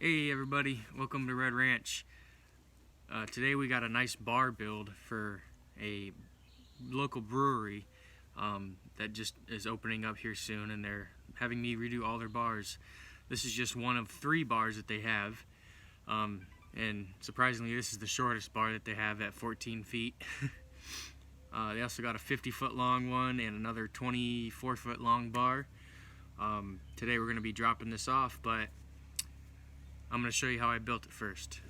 Hey everybody, welcome to Red Ranch. Today we got a nice bar build for a local brewery that just is opening up here soon, and they're having me redo all their bars. This is just one of 3 bars that they have, and surprisingly this is the shortest bar that they have at 14 feet. They also got a 50-foot long one and another 24-foot long bar. Today we're going to be dropping this off, but I'm going to show you how I built it first.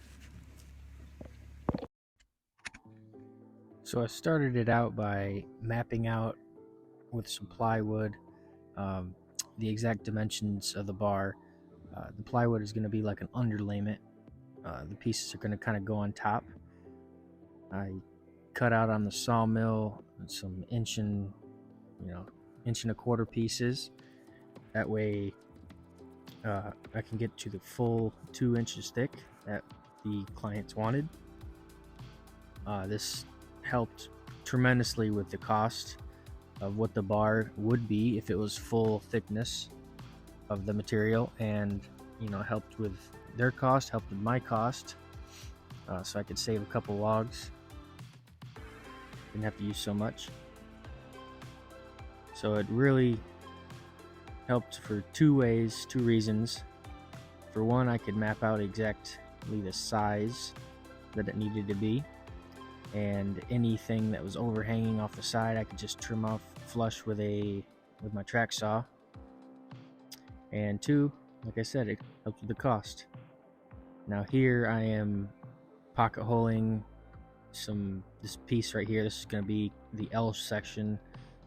So I started it out by mapping out with some plywood um, the exact dimensions of the bar. The plywood is going to be like an underlayment. The pieces are going to kind of go on top. I cut out on the sawmill some inch and a quarter pieces. That way I can get to the full 2 inches thick that the clients wanted. This helped tremendously with the cost of what the bar would be if it was full thickness of the material, and helped with their cost, helped with my cost, so I could save a couple logs, didn't have to use so much. So it really helped for 2 reasons. For one, I could map out exactly the size that it needed to be, and anything that was overhanging off the side I could just trim off flush with my track saw. And 2, like I said, it helps with the cost. Now here I am pocket holing this piece right here. This is going to be the L section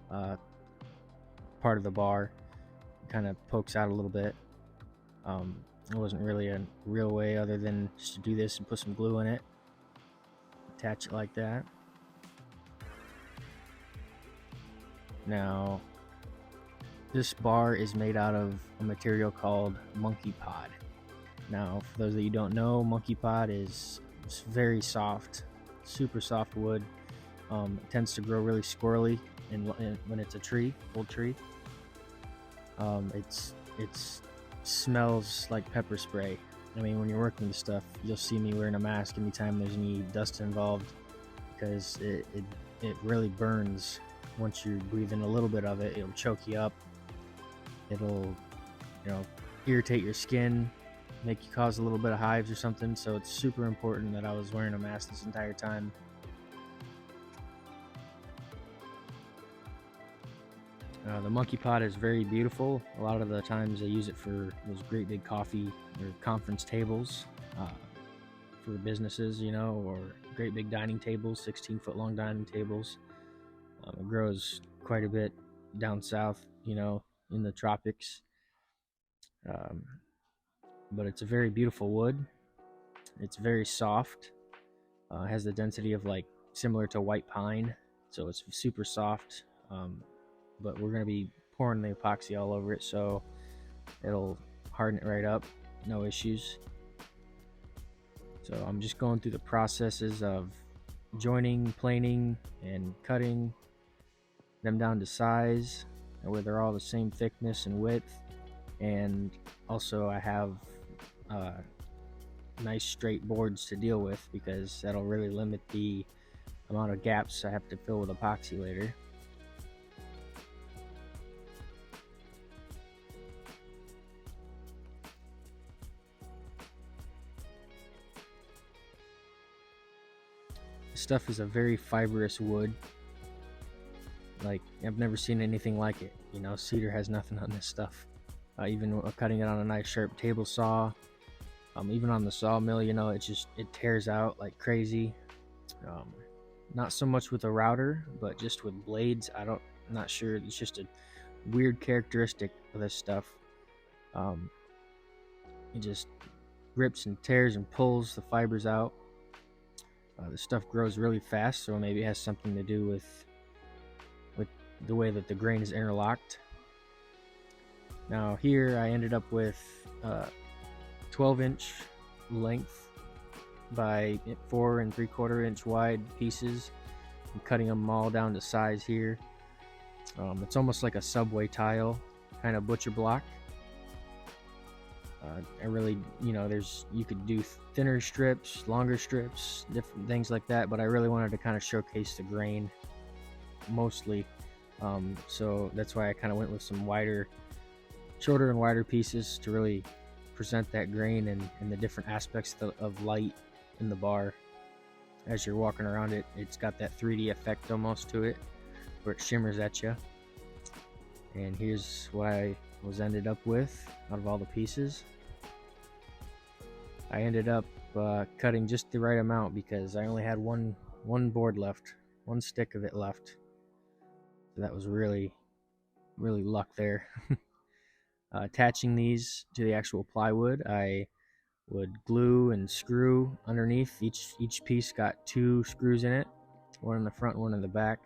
part of the bar. It kind of pokes out a little bit. It wasn't really a real way other than just to do this and put some glue in it, attach it like that. Now this bar is made out of a material called monkey pod. Now for those of you who don't know, monkey pod is very soft, super soft wood. It tends to grow really squirrely when it's a tree, full tree. It smells like pepper spray. I mean, when you're working with stuff, you'll see me wearing a mask anytime there's any dust involved, because it really burns. Once you breathe in a little bit of it, it'll choke you up. It'll, irritate your skin, make you cause a little bit of hives or something. So it's super important that I was wearing a mask this entire time. The monkey pod is very beautiful. A lot of the times they use it for those great big coffee or conference tables for businesses, or great big dining tables, 16-foot long dining tables. It grows quite a bit down south, in the tropics. But it's a very beautiful wood. It's very soft. Has the density of similar to white pine, so it's super soft. But we're going to be pouring the epoxy all over it, so it'll harden it right up, no issues. So I'm just going through the processes of joining, planing, and cutting them down to size, where they're all the same thickness and width. And also I have nice straight boards to deal with, because that'll really limit the amount of gaps I have to fill with epoxy later. This stuff is a very fibrous wood. I've never seen anything like it. Cedar has nothing on this stuff. Even cutting it on a nice sharp table saw, even on the sawmill, it tears out like crazy. Not so much with a router, but just with blades. I'm not sure. It's just a weird characteristic of this stuff. It just rips and tears and pulls the fibers out. This stuff grows really fast, so maybe it has something to do with the way that the grain is interlocked. Now here I ended up with 12-inch length by 4 3/4 inch wide pieces. I'm cutting them all down to size here. It's almost like a subway tile kind of butcher block. I really, you could do thinner strips, longer strips, different things like that, but I really wanted to kind of showcase the grain mostly. So that's why I kind of went with some shorter and wider pieces to really present that grain and the different aspects of light in the bar. As you're walking around it, it's got that 3D effect almost to it, where it shimmers at you. And here's what I ended up with out of all the pieces. I ended up cutting just the right amount because I only had one board left, one stick of it left. So that was really luck there. Attaching these to the actual plywood, I would glue and screw underneath. Each piece got 2 screws in it, one in the front, one in the back.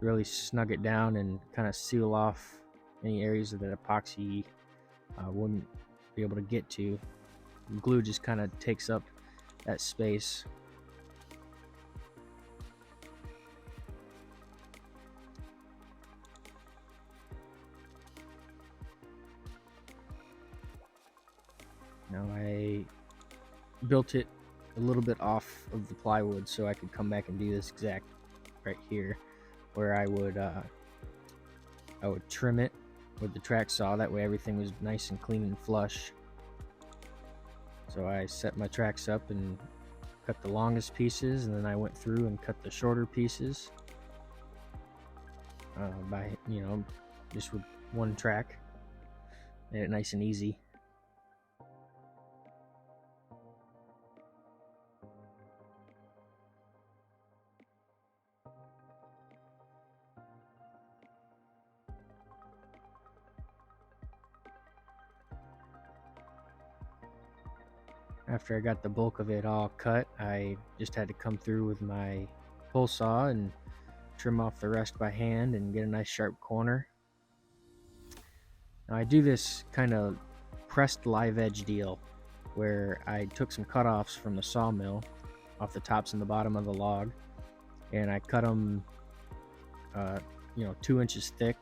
Really snug it down and kind of seal off any areas that epoxy wouldn't be able to get to. Glue just kind of takes up that space. Now I built it a little bit off of the plywood so I could come back and do this exact right here, where I would trim it with the track saw. That way everything was nice and clean and flush. So I set my tracks up and cut the longest pieces, and then I went through and cut the shorter pieces by just with one track. Made it nice and easy. After I got the bulk of it all cut, I just had to come through with my pull saw and trim off the rest by hand and get a nice sharp corner. Now I do this kind of pressed live edge deal where I took some cutoffs from the sawmill off the tops and the bottom of the log, and I cut them 2 inches thick,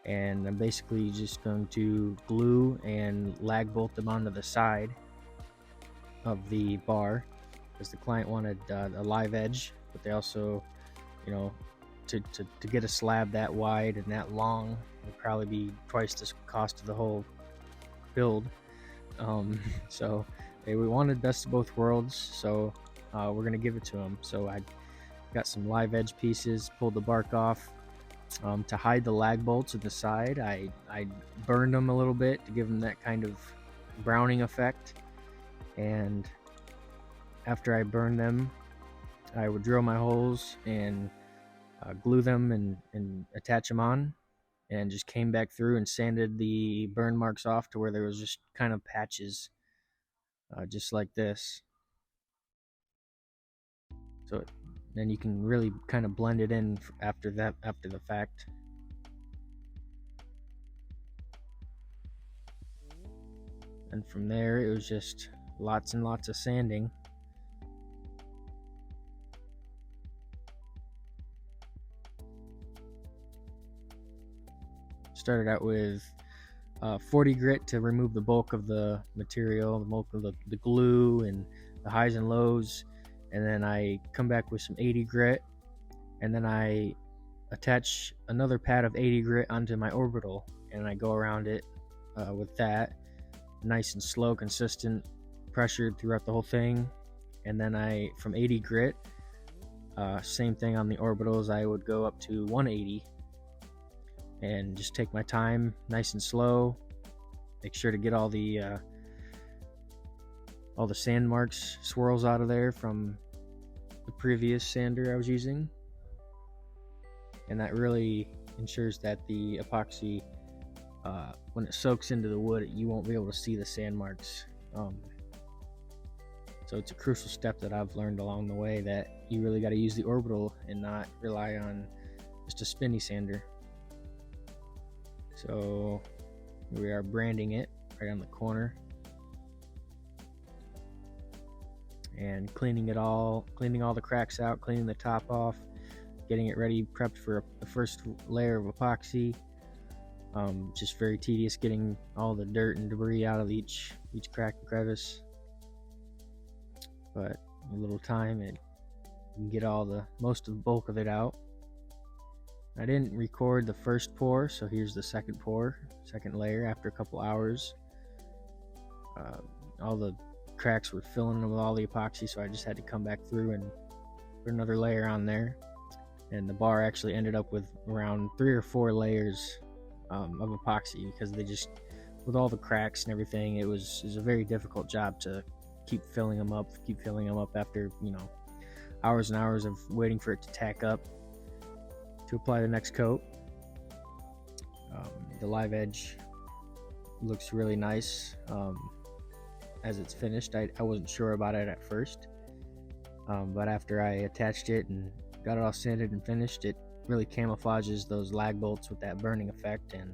and I'm basically just going to glue and lag bolt them onto the side of the bar, because the client wanted a live edge, but they also, to get a slab that wide and that long would probably be twice the cost of the whole build. So we wanted best of both worlds, so we're gonna give it to them. So I got some live edge pieces, pulled the bark off. To hide the lag bolts at the side, I burned them a little bit to give them that kind of browning effect. And after I burned them, I would drill my holes and glue them and attach them on, and just came back through and sanded the burn marks off to where there was just kind of patches, just like this. So then you can really kind of blend it in after the fact. And from there, it was just lots and lots of sanding. Started out with 40 grit to remove the bulk of the material, the bulk of the glue and the highs and lows, and then I come back with some 80 grit, and then I attach another pad of 80 grit onto my orbital, and I go around it with that, nice and slow, consistent pressure throughout the whole thing. And then from 80 grit, same thing on the orbitals, I would go up to 180 and just take my time, nice and slow. Make sure to get all the sand marks, swirls out of there from the previous sander I was using, and that really ensures that the epoxy, when it soaks into the wood, you won't be able to see the sand marks. So it's a crucial step that I've learned along the way, that you really got to use the orbital and not rely on just a spinny sander. So we are branding it right on the corner and cleaning all the cracks out, cleaning the top off, getting it ready, prepped for the first layer of epoxy. Just very tedious getting all the dirt and debris out of each crack and crevice. But a little time, you can get most of the bulk of it out. I didn't record the first pour, so here's the second layer after a couple hours. All the cracks were filling with all the epoxy, so I just had to come back through and put another layer on there. And the bar actually ended up with around 3 or 4 layers of epoxy, because with all the cracks and everything, it was a very difficult job to keep filling them up after hours and hours of waiting for it to tack up to apply the next coat. The live edge looks really nice as it's finished. I wasn't sure about it at first, but after I attached it and got it all sanded and finished, it really camouflages those lag bolts with that burning effect and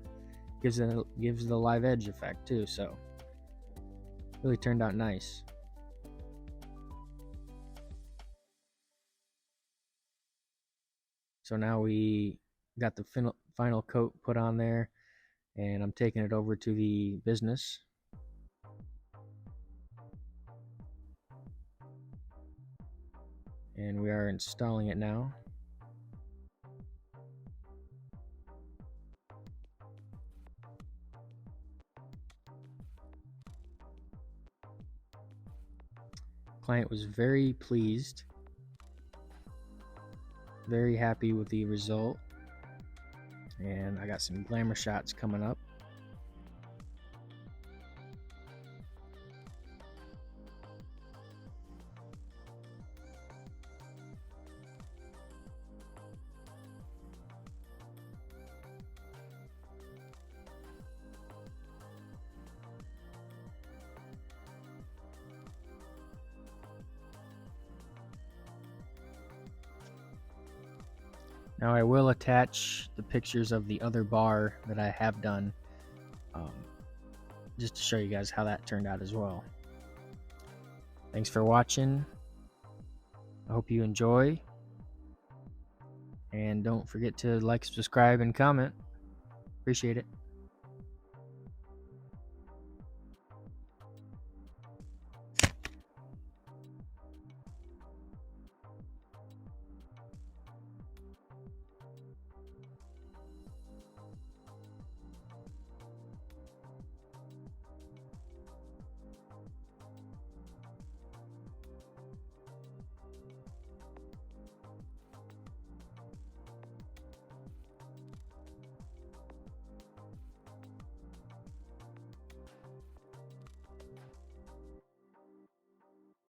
gives the live edge effect too. So really turned out nice. So now we got the final coat put on there, and I'm taking it over to the business. And we are installing it now. Client was very pleased, very happy with the result, and I got some glamour shots coming up. Now I will attach the pictures of the other bar that I have done, just to show you guys how that turned out as well. Thanks for watching. I hope you enjoy. And don't forget to like, subscribe, and comment. Appreciate it.